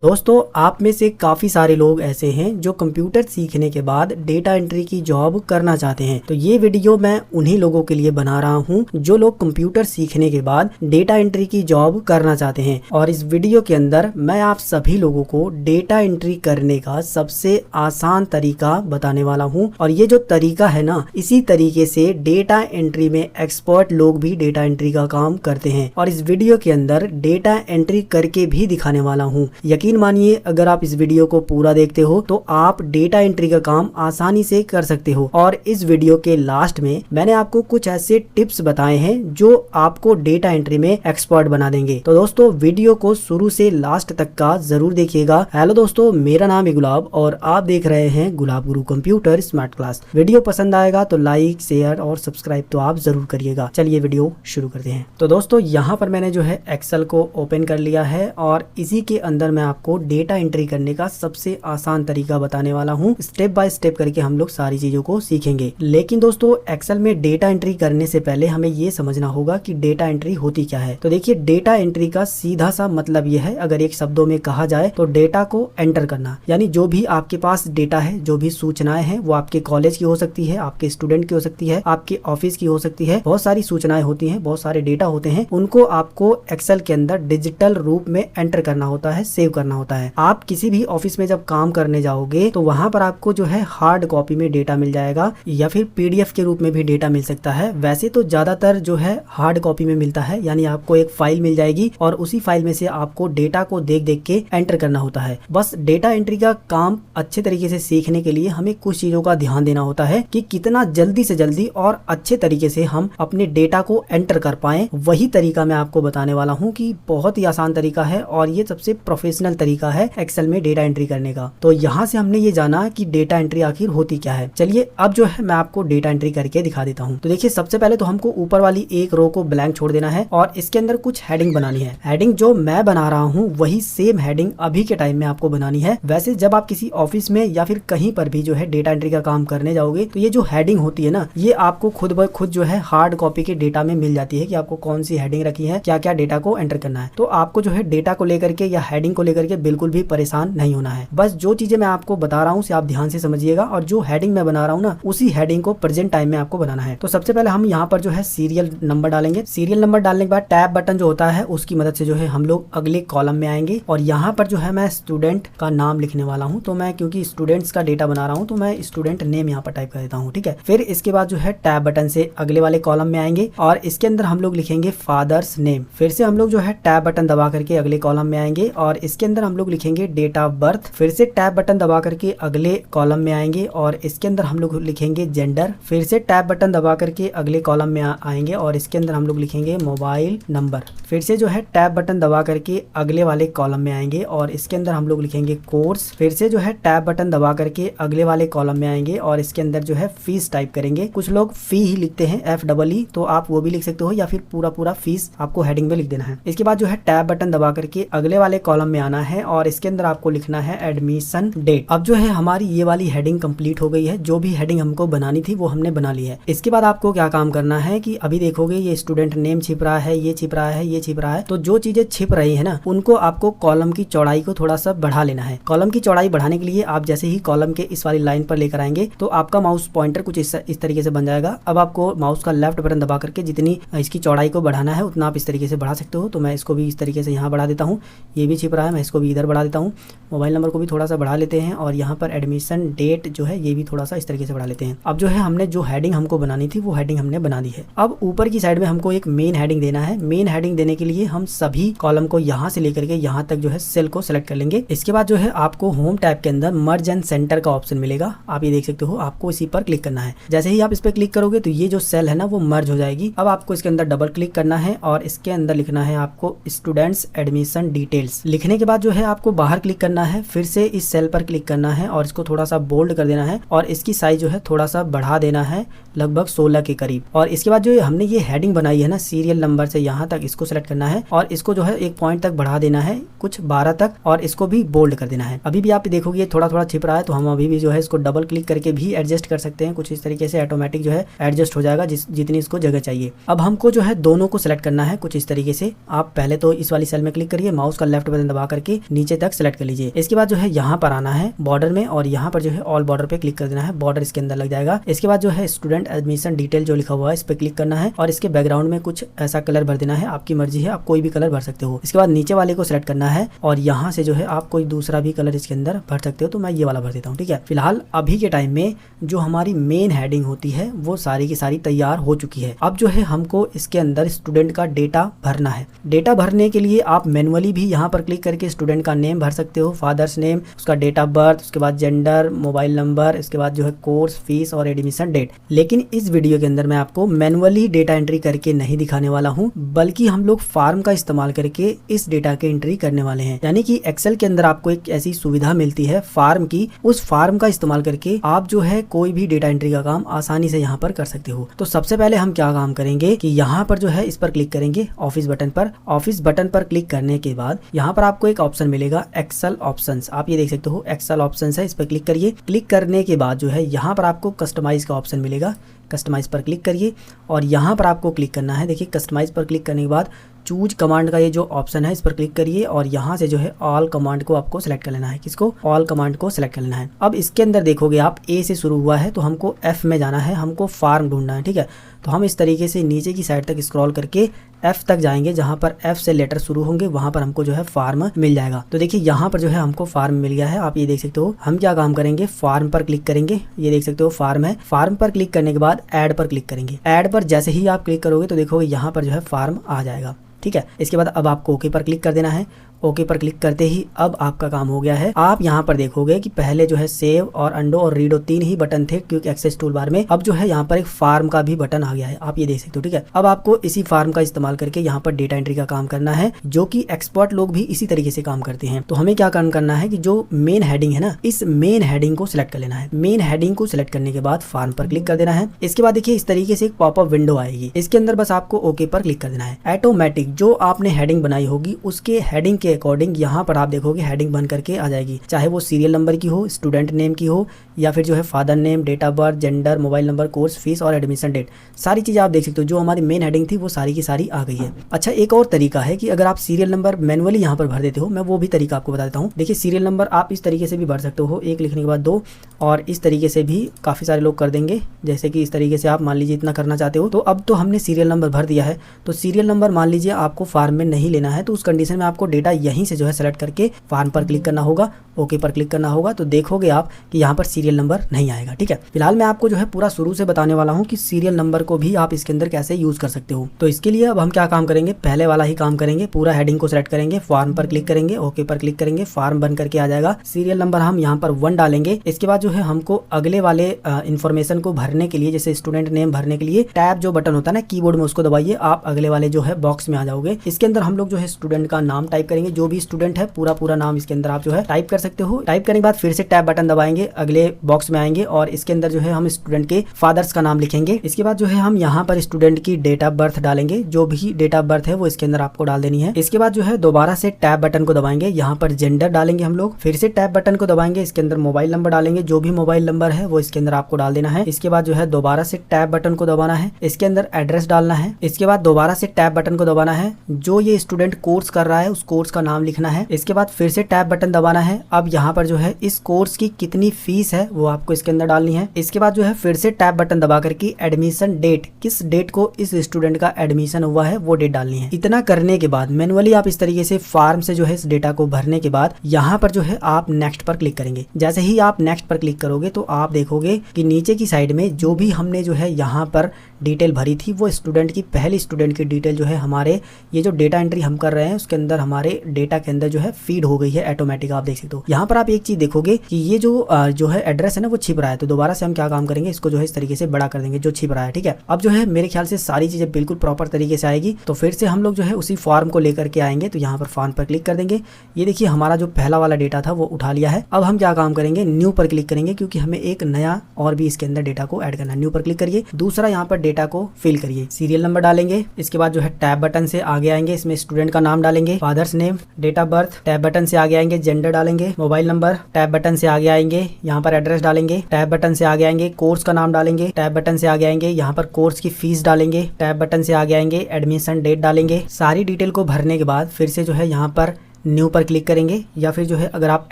दोस्तों, आप में से काफ़ी सारे लोग ऐसे हैं जो कंप्यूटर सीखने के बाद डेटा एंट्री की जॉब करना चाहते हैं। तो ये वीडियो मैं उन्हीं लोगों के लिए बना रहा हूँ जो लोग कंप्यूटर सीखने के बाद डेटा एंट्री की जॉब करना चाहते हैं। और इस वीडियो के अंदर मैं आप सभी लोगों को डेटा एंट्री करने का सबसे आसान तरीका बताने वाला हूँ। और ये जो तरीका है ना, इसी तरीके से डेटा एंट्री में एक्सपर्ट लोग भी डेटा एंट्री का काम करते हैं। और इस वीडियो के अंदर डेटा एंट्री करके भी दिखाने वाला हूँ। यकीन मानिए, अगर आप इस वीडियो को पूरा देखते हो तो आप डेटा एंट्री का काम आसानी से कर सकते हो। और इस वीडियो के लास्ट में मैंने आपको कुछ ऐसे टिप्स बताए हैं जो आपको डेटा एंट्री में एक्सपर्ट बना देंगे। तो दोस्तों, वीडियो को शुरू से लास्ट तक का जरूर देखिएगा। हेलो दोस्तों, मेरा नाम है गुलाब और आप देख रहे हैं गुलाब गुरु कंप्यूटर स्मार्ट क्लास। वीडियो पसंद आएगा तो लाइक, शेयर और सब्सक्राइब तो आप जरूर करिएगा। चलिए वीडियो शुरू करते हैं। तो दोस्तों, यहाँ पर मैंने जो है एक्सेल को ओपन कर लिया है और इसी के अंदर मैं आपको डेटा एंट्री करने का सबसे आसान तरीका बताने वाला हूँ। स्टेप बाय स्टेप करके हम लोग सारी चीजों को सीखेंगे। लेकिन दोस्तों, एक्सेल में डेटा एंट्री करने से पहले हमें ये समझना होगा कि डेटा एंट्री होती क्या है। तो देखिए, डेटा एंट्री का सीधा सा मतलब ये है, अगर एक शब्दों में कहा जाए तो डेटा को एंटर करना। यानी जो भी आपके पास डेटा है, जो भी सूचनाएं हैं, वो आपके कॉलेज की हो सकती है, आपके स्टूडेंट की हो सकती है, आपके ऑफिस की हो सकती है। बहुत सारी सूचनाएं होती हैं, बहुत सारे डेटा होते हैं, उनको आपको एक्सेल के अंदर डिजिटल रूप में एंटर करना होता है, सेव करना होता है। आप किसी भी ऑफिस में जब काम करने जाओगे तो वहां पर आपको जो है हार्ड कॉपी में डेटा मिल जाएगा या फिर पीडीएफ के रूप में भी डेटा मिल सकता है। वैसे तो ज्यादातर जो है हार्ड कॉपी में मिलता है, यानी आपको एक फाइल मिल जाएगी और उसी फाइल में से आपको डेटा को देख देख के एंटर करना होता है। बस डेटा एंट्री का काम अच्छे तरीके से सीखने के लिए हमें कुछ चीजों का ध्यान देना होता है कि कितना जल्दी से जल्दी और अच्छे तरीके से हम अपने डेटा को एंटर कर पाए। वही तरीका मैं आपको बताने वाला हूँ कि बहुत ही आसान तरीका है और ये सबसे प्रोफेशनल तरीका है एक्सेल में डेटा एंट्री करने का। तो यहाँ से हमने ये जाना कि डेटा एंट्री आखिर होती क्या है। चलिए अब जो है मैं आपको डेटा एंट्री करके दिखा देता हूँ। तो देखिए, सबसे पहले तो हमको ऊपर वाली एक रो को ब्लैंक छोड़ देना है और इसके अंदर कुछ हेडिंग बनानी है। हेडिंग जो मैं बना रहा हूँ वही सेम हेडिंग अभी के टाइम में आपको बनानी है। वैसे जब आप किसी ऑफिस में या फिर कहीं पर भी जो है डेटा एंट्री का काम करने जाओगे तो ये जो हेडिंग होती है ना, ये आपको खुद ब खुद जो है हार्ड कॉपी के डेटा में मिल जाती है कि आपको कौन सी हेडिंग रखी है, क्या क्या डेटा को एंटर करना है। तो आपको जो है डेटा को लेकर के या हेडिंग को लेकर के बिल्कुल भी परेशान नहीं होना है। बस जो चीजें मैं आपको बता रहा हूँ उसे आप ध्यान से समझिएगा और जो हेडिंग मैं बना रहा हूँ ना, उसी हेडिंग को प्रेजेंट टाइम में आपको बनाना है। तो सबसे पहले हम यहाँ पर जो है सीरियल नंबर डालेंगे। सीरियल नंबर डालने के बाद टैब बटन जो होता है उसकी मदद से जो है हम लोग अगले कॉलम में आएंगे और यहाँ पर जो है मैं स्टूडेंट का नाम लिखने वाला हूँ। तो मैं क्योंकि स्टूडेंट्स का डेटा बना रहा हूँ तो मैं स्टूडेंट नेम यहाँ पर टाइप कर देता हूँ, ठीक है। फिर इसके बाद जो है टैब बटन से अगले वाले कॉलम में आएंगे और इसके अंदर हम लोग लिखेंगे फादर्स नेम। फिर से हम लोग जो है टैब बटन दबा करके अगले कॉलम में आएंगे और इसके अंदर हम लोग लिखेंगे डेट ऑफ बर्थ। फिर से टैब बटन दबा करके अगले कॉलम में आएंगे और इसके अंदर हम लोग लिखेंगे जेंडर। फिर से टैब बटन दबा करके अगले कॉलम में आएंगे और इसके अंदर हम लोग लिखेंगे मोबाइल नंबर। फिर से जो है टैब बटन दबा करके अगले वाले कॉलम में आएंगे और इसके अंदर हम लोग लिखेंगे कोर्स। फिर से जो है टैब बटन दबा करके अगले वाले कॉलम में आएंगे और इसके अंदर जो है फीस टाइप करेंगे। कुछ लोग फी ही लिखते हैं, FEE, तो आप वो भी लिख सकते हो या फिर पूरा फीस आपको हेडिंग में लिख देना है। इसके बाद जो है टैब बटन दबा करके अगले वाले कॉलम में आना है और इसके अंदर आपको लिखना है एडमिशन डेट। अब जो है हमारी ये वाली हेडिंग कंप्लीट हो गई है। जो भी हेडिंग हमको बनानी थी वो हमने बना ली है। इसके बाद आपको क्या काम करना है कि अभी देखोगे ये स्टूडेंट नेम छिप रहा है, ये छिप रहा है, ये छिप रहा है। तो जो चीजें छिप रही है ना, उनको आपको कॉलम की चौड़ाई को थोड़ा सा बढ़ा लेना है। कॉलम की चौड़ाई बढ़ाने के लिए आप जैसे ही कॉलम के इस वाली लाइन पर लेकर आएंगे तो आपका माउस पॉइंटर कुछ इस तरीके से बन जाएगा। अब आपको माउस का लेफ्ट बटन दबा करके जितनी इसकी चौड़ाई को बढ़ाना है उतना आप इस तरीके से बढ़ा सकते हो। तो मैं इसको भी इस तरीके से यहाँ बढ़ा देता हूँ। ये भी छिप रहा है, मैं इसको भी इधर बढ़ा देता हूँ। मोबाइल नंबर को भी थोड़ा सा बढ़ा लेते हैं और यहाँ पर एडमिशन डेट जो है ये भी थोड़ा सा इस तरीके से बढ़ा लेते हैं। अब जो है हमने जो हेडिंग हमको बनानी थी वो हेडिंग हमने बना दी है। अब ऊपर की साइड में हमको एक मेन हेडिंग देना है। मेन हेडिंग देने के लिए हम सभी कॉलम को यहाँ से लेकर के यहाँ तक जो है सेल को सिलेक्ट कर लेंगे। इसके बाद जो है आपको होम टैब के अंदर मर्ज एंड सेंटर का ऑप्शन मिलेगा। आप ये देख सकते हो, आपको इसी पर क्लिक करना है। जैसे ही आप इस पर क्लिक करोगे तो ये जो सेल है ना वो मर्ज हो जाएगी। अब आपको इसके अंदर डबल क्लिक करना है और इसके अंदर लिखना है आपको स्टूडेंट्स एडमिशन डिटेल्स। लिखने के बाद जो है आपको बाहर क्लिक करना करना है, फिर से इस सेल पर क्लिक करना है और इसको थोड़ा सा बोल्ड कर देना है और इसकी साइज जो है थोड़ा सा बढ़ा देना है, लगभग 16 के करीब। और इसके बाद जो हमने ये हेडिंग बनाई है ना सीरियल नंबर से यहाँ तक, इसको सेलेक्ट करना है और इसको जो है एक पॉइंट तक बढ़ा देना है, कुछ 12 तक, और इसको भी बोल्ड कर देना है। अभी भी आप देखोगे थोड़ा थोड़ा छिप रहा है, तो हम अभी भी जो है इसको डबल क्लिक करके भी एडजस्ट कर सकते हैं। कुछ इस तरीके से ऑटोमेटिक जो है एडजस्ट हो जाएगा जितनी इसको जगह चाहिए। अब हमको जो है दोनों को सिलेक्ट करना है कुछ इस तरीके से। आप पहले तो इस वाली सेल में क्लिक करिए, माउस का लेफ्ट बटन दबा करके नीचे तक सिलेक्ट कर लीजिए। इसके बाद जो है यहाँ पर आना है बॉर्डर में और यहाँ पर जो है ऑल बॉर्डर पे क्लिक कर देना है, बॉर्डर इसके अंदर लग जाएगा। इसके बाद जो है स्टूडेंट एडमिशन डिटेल जो लिखा हुआ है इस पे क्लिक करना है और इसके बैकग्राउंड में कुछ ऐसा कलर भर देना है, आपकी मर्जी है, आप कोई भी कलर भर सकते हो। इसके बाद नीचे वाले को सिलेक्ट करना है और यहाँ से जो है आप कोई दूसरा भी कलर इसके अंदर भर सकते हो, तो मैं ये वाला भर देता हूँ। ठीक है, फिलहाल अभी के टाइम में जो हमारी मेन हेडिंग होती है वो सारी की सारी तैयार हो चुकी है। अब जो है हमको इसके अंदर स्टूडेंट का डेटा भरना है। डेटा भरने के लिए आप मैनुअली भी यहाँ पर क्लिक करके स्टूडेंट का नेम भर सकते हो, फादर्स नेम, उसका डेट ऑफ बर्थ, उसके बाद जेंडर, मोबाइल नंबर, इसके बाद जो है कोर्स फीस और एडमिशन डेट। लेकिन इस वीडियो के अंदर मैं आपको मैनुअली डेटा एंट्री करके नहीं दिखाने वाला हूँ, बल्कि हम लोग फार्म का इस्तेमाल करके इस डेटा की एंट्री करने वाले हैं। यानी कि एक्सेल के अंदर आपको एक ऐसी सुविधा मिलती है फार्म की, उस फार्म का इस्तेमाल करके आप जो है कोई भी डेटा एंट्री का काम आसानी से यहाँ पर कर सकते हो। तो सबसे पहले हम क्या काम करेंगे कि यहाँ पर जो है इस पर क्लिक करेंगे ऑफिस बटन पर। ऑफिस बटन पर क्लिक करने के बाद यहाँ पर आपको एक ऑप्शन मिलेगा एक्सेल ऑप्शंस, आप ये देख सकते हो एक्सेल ऑप्शंस है, इस पर क्लिक करिए। क्लिक करने के बाद जो है यहाँ पर आपको कस्टमाइज का ऑप्शन मिलेगा, कस्टमाइज पर क्लिक करिए और यहाँ पर आपको क्लिक करना है। देखिए कस्टमाइज पर क्लिक करने के बाद चूज कमांड का ये जो ऑप्शन है इस पर क्लिक करिए और यहाँ से जो है ऑल कमांड को आपको सिलेक्ट कर लेना है। किसको? ऑल कमांड को सिलेक्ट कर लेना है। अब इसके अंदर देखोगे आप ए से शुरू हुआ है तो हमको एफ में जाना है, हमको फार्म ढूंढना है। ठीक है, तो हम इस तरीके से नीचे की साइड तक स्क्रॉल करके एफ तक जाएंगे, जहां पर एफ से लेटर शुरू होंगे वहां पर हमको जो है फार्म मिल जाएगा। तो देखिए यहाँ पर जो है हमको फार्म मिल गया है, आप ये देख सकते हो। हम क्या काम करेंगे, फार्म पर क्लिक करेंगे, ये देख सकते हो फार्म है। फार्म पर क्लिक करने के बाद ऐड पर क्लिक करेंगे। ऐड पर जैसे ही आप क्लिक करोगे तो देखोगे यहाँ पर जो है फार्म आ जाएगा। ठीक है, इसके बाद अब आपको ओके पर क्लिक कर देना है। ओके पर क्लिक करते ही अब आपका काम हो गया है। आप यहाँ पर देखोगे कि पहले जो है सेव और अंडो और रीडो 3 ही बटन थे क्विक एक्सेस टूल बार में, अब जो है यहाँ पर एक फार्म का भी बटन आ गया है, आप ये देख सकते हो। ठीक है, अब आपको इसी फार्म का इस्तेमाल करके यहाँ पर डेटा एंट्री का काम करना है, जो कि एक्सपर्ट लोग भी इसी तरीके से काम करते हैं। तो हमें क्या काम करना है कि जो मेन हेडिंग है ना, इस मेन हेडिंग को सिलेक्ट कर लेना है। मेन हेडिंग को सिलेक्ट करने के बाद फार्म पर क्लिक कर देना है। इसके बाद देखिए इस तरीके से एक पॉपअप विंडो आएगी, इसके अंदर बस आपको ओके पर क्लिक कर देना है। ऑटोमेटिक जो आपने हेडिंग बनाई होगी उसके हेडिंग के अकॉर्डिंग यहाँ पर आप देखोगे हेडिंग बन करके आ जाएगी, चाहे वो सीरियल नंबर की हो, स्टूडेंट नेम की हो, या फिर जो है father name, date of birth, gender, mobile number, course fees और एडमिशन डेट, सारी चीजें आप देख सकते हो। जो हमारी मेन हेडिंग थी वो सारी की सारी आ गई है। अच्छा, एक और तरीका है कि अगर आप सीरियल नंबर मैनुअली यहाँ पर भर देते हो, मैं वो भी तरीका आपको बता देता हूँ। देखिए सीरियल नंबर आप इस तरीके से भी भर सकते हो, एक लिखने के बाद 2, और इस तरीके से भी काफी सारे लोग कर देंगे। जैसे कि इस तरीके से आप मान लीजिए इतना करना चाहते हो, तो अब तो हमने सीरियल नंबर भर दिया है, तो सीरियल नंबर मान लीजिए आपको फार्म में नहीं लेना है, तो उस कंडीशन में आपको डेटा यहीं से जो है सेलेक्ट करके फार्म पर क्लिक करना होगा, ओके पर क्लिक करना होगा। तो देखोगे आप कि यहाँ पर सीरियल नंबर नहीं आएगा। ठीक है, फिलहाल मैं आपको जो है पूरा शुरू से बताने वाला हूँ कि सीरियल नंबर को भी आप इसके अंदर कैसे यूज कर सकते हो। तो इसके लिए अब हम क्या काम करेंगे, पहले वाला ही काम करेंगे। पूरा हेडिंग को सिलेक्ट करेंगे, फार्म पर क्लिक करेंगे, ओके पर क्लिक करेंगे, फार्म बन करके आ जाएगा। सीरियल नंबर हम यहाँ पर 1 डालेंगे। इसके बाद जो है हमको अगले वाले इन्फॉर्मेशन को भरने के लिए, जैसे स्टूडेंट नेम भरने के लिए टैब जो बटन होता है ना कीबोर्ड में, उसको दबाइए, आप अगले वाले जो है बॉक्स में आ जाओगे। इसके अंदर हम लोग जो है स्टूडेंट का नाम टाइप करेंगे, जो भी स्टूडेंट है पूरा नाम इसके अंदर आप जो है टाइप कर सकते हो। टाइप करने के बाद फिर से टैब बटन दबाएंगे, अगले बॉक्स में आएंगे और इसके अंदर जो है हम स्टूडेंट के फादर्स का नाम लिखेंगे। इसके बाद जो है हम यहाँ पर स्टूडेंट की डेट ऑफ बर्थ डालेंगे, जो भी डेट ऑफ बर्थ है वो इसके अंदर आपको डाल देनी है। इसके बाद जो है दोबारा से टैब बटन को दबाएंगे, यहाँ पर जेंडर डालेंगे हम लोग, फिर से टैब बटन को दबाएंगे, इसके अंदर मोबाइल नंबर डालेंगे, जो भी मोबाइल नंबर है वो इसके अंदर आपको डाल देना है। इसके बाद जो है दोबारा से टैब बटन को दबाना है, इसके अंदर एड्रेस डालना है। इसके बाद दोबारा से टैब बटन को दबाना है, जो ये स्टूडेंट कोर्स कर रहा है उस कोर्स का नाम लिखना है। इसके बाद फिर से टैब बटन दबाना है। अब यहाँ पर जो है इस कोर्स की कितनी फीस है वो आपको इसके अंदर डालनी है। इसके बाद जो है फिर से टैब बटन दबा करके एडमिशन डेट, किस डेट को इस स्टूडेंट का एडमिशन हुआ है वो डेट डालनी है। इतना करने के बाद मैनुअली आप इस तरीके से फार्म से जो है इस डेटा को भरने के बाद यहाँ पर जो है आप नेक्स्ट पर क्लिक करेंगे। जैसे ही आप नेक्स्ट पर क्लिक करोगे तो आप देखोगे कि नीचे की साइड में जो भी हमने जो है यहाँ पर डिटेल भरी थी वो स्टूडेंट की, पहली स्टूडेंट की डिटेल जो है हमारे ये जो डेटा एंट्री हम कर रहे हैं उसके अंदर हमारे डेटा के अंदर जो है फीड हो गई है ऑटोमेटिक। आप देख सकते हो यहाँ पर आप एक चीज देखोगे कि ये जो है एड्रेस है ना वो छिप रहा है। तो दोबारा से हम क्या काम करेंगे, इसको जो है इस तरीके से बड़ा कर देंगे जो छिप रहा है। ठीक है, अब जो है मेरे ख्याल से सारी चीजें बिल्कुल प्रॉपर तरीके से आएगी। तो फिर से हम लोग जो है उसी फॉर्म को लेकर के आएंगे। तो यहाँ पर फॉर्म पर क्लिक कर देंगे। ये देखिए हमारा जो पहला वाला डेटा था वो उठा लिया है। अब हम क्या काम करेंगे, न्यू पर क्लिक करेंगे क्योंकि हमें एक नया और भी इसके अंदर डेटा को ऐड करना है। न्यू पर क्लिक करिए, दूसरा यहाँ पर डेटा को फिल करिए, सीरियल नंबर डालेंगे। इसके बाद जो है टैब बटन से आगे आएंगे, इसमें स्टूडेंट का नाम डालेंगे, father's name, date of birth, tab button से आगे आएंगे, जेंडर डालेंगे, मोबाइल नंबर, टैब बटन से आगे आएंगे, यहाँ पर एड्रेस डालेंगे, टैब बटन से आगे आएंगे, कोर्स का नाम डालेंगे, टैब बटन से आगे आएंगे, यहाँ पर कोर्स की फीस डालेंगे, टैब बटन से आगे आएंगे, एडमिशन डेट डालेंगे। सारी डिटेल को भरने के बाद फिर से जो है यहाँ पर न्यू पर क्लिक करेंगे, या फिर जो है अगर आप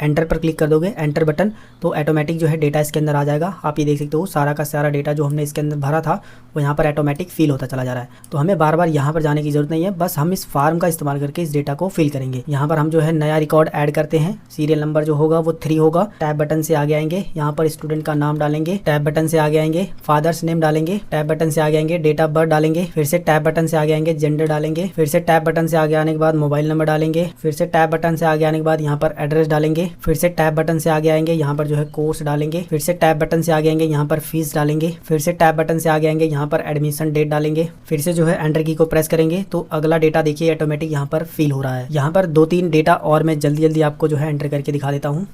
एंटर पर क्लिक कर दोगे, एंटर बटन, तो ऑटोमेटिक जो है डेटा इसके अंदर आ जाएगा। आप ये देख सकते हो सारा का सारा डेटा जो हमने इसके अंदर भरा था वो यहाँ पर ऑटोमेटिक फिल होता चला जा रहा है। तो हमें बार बार यहाँ पर जाने की जरूरत नहीं है, बस हम इस फार्म का इस्तेमाल करके इस डेटा को फिल करेंगे। यहाँ पर हम जो है नया रिकॉर्ड ऐड करते हैं। सीरियल नंबर जो होगा वो 3 होगा। टैब बटन से आगे आएंगे, यहाँ पर स्टूडेंट का नाम डालेंगे, टैब बटन से आगे आएंगे, फादर्स नेम डालेंगे, टैब बटन से आगे आएंगे, डेट ऑफ बर्थ डालेंगे, फिर से टैब बटन से आगे आएंगे, जेंडर डालेंगे, फिर से टैब बटन से आगे आने के बाद मोबाइल नंबर डालेंगे, फिर से टैब बटन से आगे आने के बाद यहाँ पर एड्रेस डालेंगे, फिर से टैब बटन से आगे आएंगे, यहाँ पर जो है कोर्स डालेंगे, फिर से टैब बटन से आगे आएंगे, यहाँ पर फीस डालेंगे, फिर से टैब बटन से आगे आएंगे, यहाँ पर एडमिशन डेट डालेंगे, फिर से जो है एंटर की को प्रेस करेंगे। तो अगला डेटा देखिए ऑटोमेटिक यहाँ पर फिल हो रहा है। यहाँ पर 2-3 डेटा और मैं जल्दी जल्दी आपको जो है एंटर करके दिखा देता हूँ।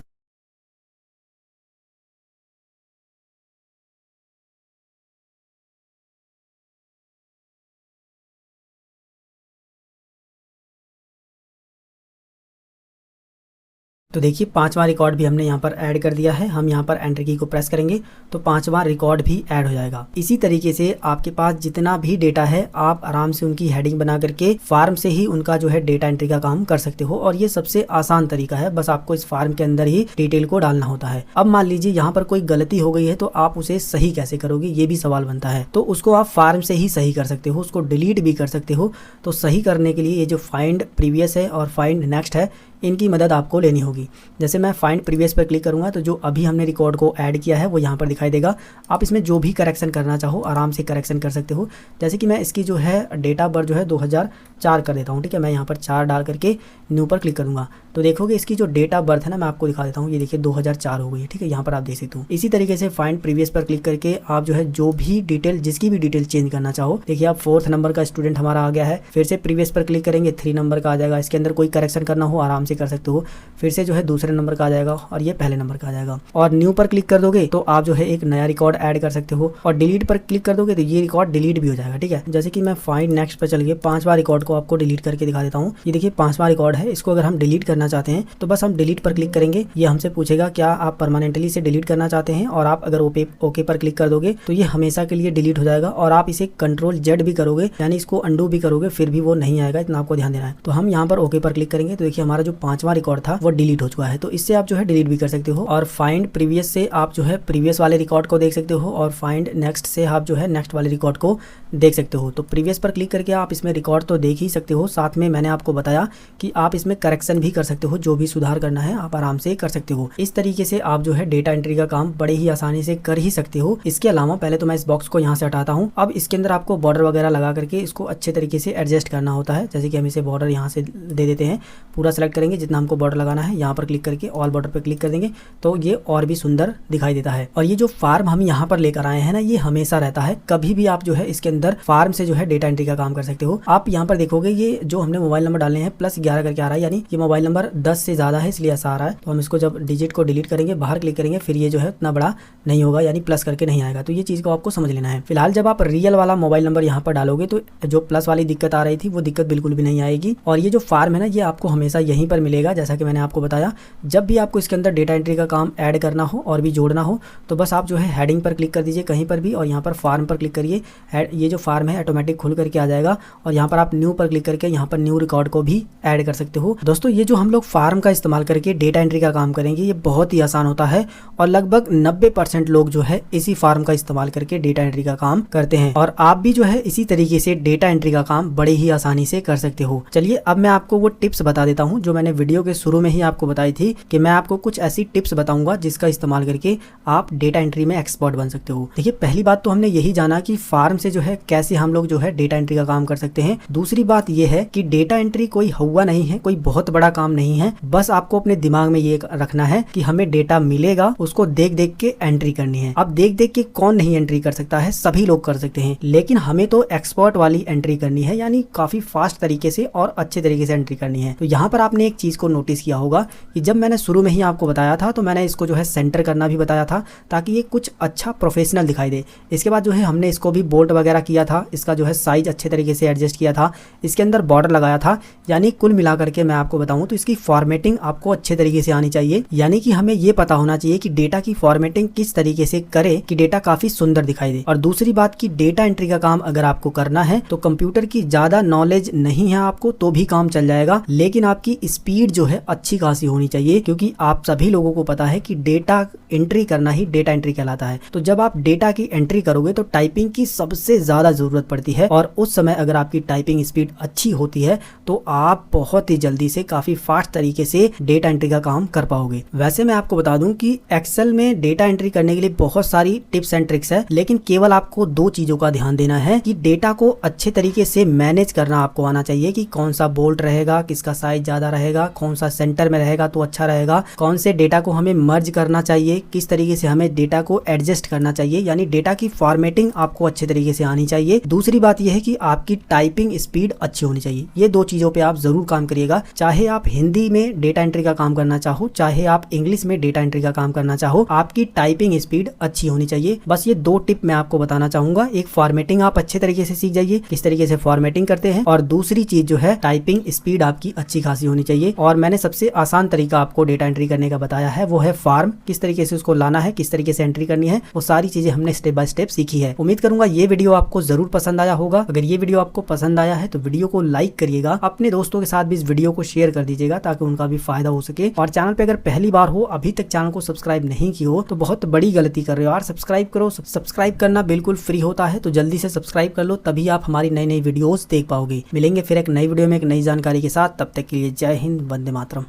तो देखिए 5वां रिकॉर्ड भी हमने यहाँ पर ऐड कर दिया है। हम यहाँ पर एंटर की को प्रेस करेंगे तो 5वां रिकॉर्ड भी ऐड हो जाएगा। इसी तरीके से आपके पास जितना भी डेटा है आप आराम से उनकी हेडिंग बना करके फार्म से ही उनका जो है डेटा एंट्री का काम कर सकते हो। और ये सबसे आसान तरीका है, बस आपको इस फार्म के अंदर ही डिटेल को डालना होता है। अब मान लीजिए यहाँ पर कोई गलती हो गई है तो आप उसे सही कैसे करोगे, ये भी सवाल बनता है। तो उसको आप फार्म से ही सही कर सकते हो, उसको डिलीट भी कर सकते हो। तो सही करने के लिए ये जो फाइंड प्रीवियस है और फाइंड नेक्स्ट है, इनकी मदद आपको लेनी होगी। जैसे मैं फाइंड प्रीवियस पर क्लिक करूंगा तो जो अभी हमने रिकॉर्ड को ऐड किया है वो यहाँ पर दिखाई देगा। आप इसमें जो भी करेक्शन करना चाहो आराम से करेक्शन कर सकते हो। जैसे कि मैं इसकी जो है डेट ऑफ बर्थ जो है 2004 कर देता हूँ। ठीक है, मैं यहाँ पर 4 डाल करके न्यू पर क्लिक करूँगा तो देखोगे इसकी जो डेट ऑफ बर्थ है ना, मैं आपको दिखा देता हूँ। ये देखिए 2004 हो गई है। ठीक है, यहाँ पर आप देख सकते हो। इसी तरीके से फाइंड प्रीवियस पर क्लिक करके आप जो है जो भी डिटेल, जिसकी भी डिटेल चेंज करना चाहो, देखिए आप 4th नंबर का स्टूडेंट हमारा आ गया है। फिर से प्रीवियस पर क्लिक करेंगे, 3 नंबर का आ जाएगा। इसके अंदर कोई करेक्शन करना हो आराम से कर सकते हो। फिर से जो है दूसरे नंबर का आ जाएगा और ये पहले नंबर का आ जाएगा। और न्यू पर क्लिक कर दोगे तो आप जो है एक नया रिकॉर्ड ऐड कर सकते हो। और डिलीट पर क्लिक कर दोगे तो ये रिकॉर्ड डिलीट भी हो जाएगा। ठीक है, जैसे कि मैं फाइंड नेक्स्ट पर चल गए, 5वां रिकॉर्ड को आपको डिलीट करके दिखा देता हूँ। ये देखिए 5वां रिकॉर्ड है, इसको अगर हम डिलीट करना चाहते हैं तो बस हम डिलीट पर क्लिक करेंगे। ये हमसे पूछेगा क्या आप परमानेंटली से डिलीट करना चाहते हैं, और आप अगर ओके पर क्लिक कर दोगे तो ये हमेशा के लिए डिलीट हो जाएगा। और आप इसे Ctrl+Z भी करोगे, यानी इसको अंडू भी करोगे, फिर भी वो नहीं आएगा। इतना आपको ध्यान देना है। तो हम यहाँ पर ओके पर क्लिक करेंगे तो देखिए हमारा जो 5वां रिकॉर्ड था वो डिलीट हो चुका है। तो इससे आप जो है डिलीट भी कर सकते हो। और फाइंड प्रीवियस से आप जो है प्रीवियस वाले रिकॉर्ड को देख सकते हो, और फाइंड नेक्स्ट से आप जो है नेक्स्ट वाले रिकॉर्ड को देख सकते हो। तो प्रीवियस पर क्लिक करके आप इसमें रिकॉर्ड तो देख ही सकते हो, साथ में मैंने आपको बताया कि आप इसमें करेक्शन भी कर सकते हो। जो भी सुधार करना है आप आराम से कर सकते हो। इस तरीके से आप जो है डेटा एंट्री का काम बड़े ही आसानी से कर ही सकते हो। इसके अलावा पहले तो मैं इस बॉक्स को यहाँ से हटाता हूँ। अब इसके अंदर आपको बॉर्डर वगैरह लगा करके इसको अच्छे तरीके से एडजस्ट करना होता है। जैसे कि हम इसे बॉर्डर यहाँ से दे देते हैं, पूरा सेलेक्ट करेंगे जितना हमको बॉर्डर लगाना है, यहाँ पर क्लिक करके ऑल बॉर्डर पर क्लिक कर देंगे तो ये और भी सुंदर दिखाई देता है। और ये जो फार्म हम यहाँ पर लेकर आए हैं ना, ये हमेशा रहता है। कभी भी आप जो है इसके अंदर फार्म से जो है डेटा एंट्री का काम कर सकते हो। आप यहाँ पर देखोगे ये जो हमने मोबाइल नंबर डालने हैं +11 करके आ रहा है, यानी ये मोबाइल नंबर 10 से ज्यादा है इसलिए ऐसा आ रहा है। तो हम इसको जब डिजिट को डिलीट करेंगे, बाहर क्लिक करेंगे, फिर ये जो है इतना बड़ा नहीं होगा, यानी प्लस करके नहीं आएगा। तो ये चीज को आपको समझ लेना है। फिलहाल जब आप रियल वाला मोबाइल नंबर यहाँ पर डालोगे तो जो प्लस वाली दिक्कत आ रही थी वो दिक्कत बिल्कुल भी नहीं आएगी। और ये जो फार्म है ना, ये आपको हमेशा यहीं पर मिलेगा। जैसा कि मैंने आपको बताया, जब भी आपको इसके अंदर डेटा एंट्री का काम ऐड करना हो और भी जोड़ना हो तो बस आप जो है हेडिंग पर क्लिक कर दीजिए कहीं पर भी, और यहाँ पर फार्म पर क्लिक करिए। ये जो फार्म है ऑटोमेटिक खुल करके आ जाएगा। और यहाँ पर आप न्यू पर क्लिक करके यहाँ पर न्यू रिकॉर्ड को भी ऐड कर सकते हो। दोस्तों, ये जो हम लोग फार्म का इस्तेमाल करके डेटा एंट्री का काम करेंगे, ये बहुत ही आसान होता है। और लगभग 90% लोग जो है इसी फार्म का इस्तेमाल करके डेटा एंट्री का काम करते हैं। और आप भी जो है इसी तरीके से डेटा एंट्री का काम बड़े ही आसानी से कर सकते हो। चलिए अब मैं आपको वो टिप्स बता देता हूँ जो मैंने मैंने वीडियो के शुरू में ही आपको बताई थी कि मैं आपको कुछ ऐसी टिप्स बताऊंगा जिसका इस्तेमाल करके आप डेटा एंट्री में एक्सपर्ट बन सकते हो। देखिए, पहली बात तो हमने यही जाना कि फार्म से जो है कैसे हम लोग जो है डेटा एंट्री का काम कर सकते हैं। दूसरी बात यह है कि डेटा एंट्री कोई हवा नहीं है, कोई बहुत बड़ा काम नहीं है। बस आपको अपने दिमाग में ये रखना है कि हमें डेटा मिलेगा, उसको देख देख के एंट्री करनी है। अब देख देख के कौन नहीं एंट्री कर सकता है, सभी लोग कर सकते हैं, लेकिन हमें तो एक्सपर्ट वाली एंट्री करनी है, यानी काफी फास्ट तरीके से और अच्छे तरीके से एंट्री करनी है। तो यहाँ पर आपने एक चीज को नोटिस किया होगा कि जब मैंने शुरू में ही आपको बताया था तो मैंने इसको जो है सेंटर करना भी बताया था ताकि ये कुछ अच्छा प्रोफेशनल दिखाई दे। इसके बाद जो है हमने इसको भी बोल्ड वगैरह किया था, इसका जो है साइज अच्छे तरीके से एडजस्ट किया था, इसके अंदर बॉर्डर लगाया था। यानी कुल मिलाकर के मैं आपको बताऊं तो इसकी फॉर्मेटिंग आपको अच्छे तरीके से आनी चाहिए, यानी कि हमें ये पता होना चाहिए कि डेटा की फॉर्मेटिंग किस तरीके से करे कि डेटा काफी सुंदर दिखाई दे। और दूसरी बात की डेटा एंट्री का काम अगर आपको करना है तो कंप्यूटर की ज्यादा नॉलेज नहीं है आपको तो भी काम चल जाएगा, लेकिन आपकी स्पीड जो है अच्छी खासी होनी चाहिए, क्योंकि आप सभी लोगों को पता है कि डेटा एंट्री करना ही डेटा एंट्री कहलाता है। तो जब आप डेटा की एंट्री करोगे तो टाइपिंग की सबसे ज्यादा जरूरत पड़ती है, और उस समय अगर आपकी टाइपिंग स्पीड अच्छी होती है तो आप बहुत ही जल्दी से काफी फास्ट तरीके से डेटा एंट्री का काम कर पाओगे। वैसे मैं आपको बता दूं कि एक्सेल में डेटा एंट्री करने के लिए बहुत सारी टिप्स एंड ट्रिक्स है, लेकिन केवल आपको दो चीजों का ध्यान देना है कि डेटा को अच्छे तरीके से मैनेज करना आपको आना चाहिए कि कौन सा बोल्ड रहेगा, किसका साइज ज्यादा रहेगा, कौन सा सेंटर में रहेगा तो अच्छा रहेगा, कौन से डेटा को हमें मर्ज करना चाहिए, किस तरीके से हमें डेटा को एडजस्ट करना चाहिए, यानी डेटा की फॉर्मेटिंग आपको अच्छे तरीके से आनी चाहिए। दूसरी बात यह है कि आपकी टाइपिंग स्पीड अच्छी होनी चाहिए। ये दो चीजों पे आप जरूर काम करिएगा, चाहे आप हिंदी में डेटा एंट्री का काम करना चाहो, चाहे आप इंग्लिश में डेटा एंट्री का काम करना चाहो, आपकी टाइपिंग स्पीड अच्छी होनी चाहिए। बस ये दो टिप मैं आपको बताना चाहूंगा। एक, फॉर्मेटिंग आप अच्छे तरीके से सीख जाइए, किस तरीके से फॉर्मेटिंग करते हैं, और दूसरी चीज जो है टाइपिंग स्पीड आपकी अच्छी खासी होनी चाहिए। और मैंने सबसे आसान तरीका आपको डेटा एंट्री करने का बताया है, वो है फॉर्म। किस तरीके से उसको लाना है, किस तरीके से एंट्री करनी है, वो सारी चीजें हमने स्टेप बाय स्टेप सीखी है। उम्मीद करूंगा ये वीडियो आपको जरूर पसंद आया होगा। अगर ये वीडियो आपको पसंद आया है तो वीडियो को लाइक करिएगा, अपने दोस्तों के साथ भी इस वीडियो को शेयर कर दीजिएगा ताकि उनका भी फायदा हो सके। और चैनल पे अगर पहली बार हो, अभी तक चैनल को सब्सक्राइब नहीं की हो तो बहुत बड़ी गलती कर रहे हो यार। सब्सक्राइब करो, सब्सक्राइब करना बिल्कुल फ्री होता है, तो जल्दी से सब्सक्राइब कर लो, तभी आप हमारी नई नई वीडियोस देख पाओगे। मिलेंगे फिर एक नई वीडियो में एक नई जानकारी के साथ, तब तक के लिए जय हिंद, वंदे मातरम।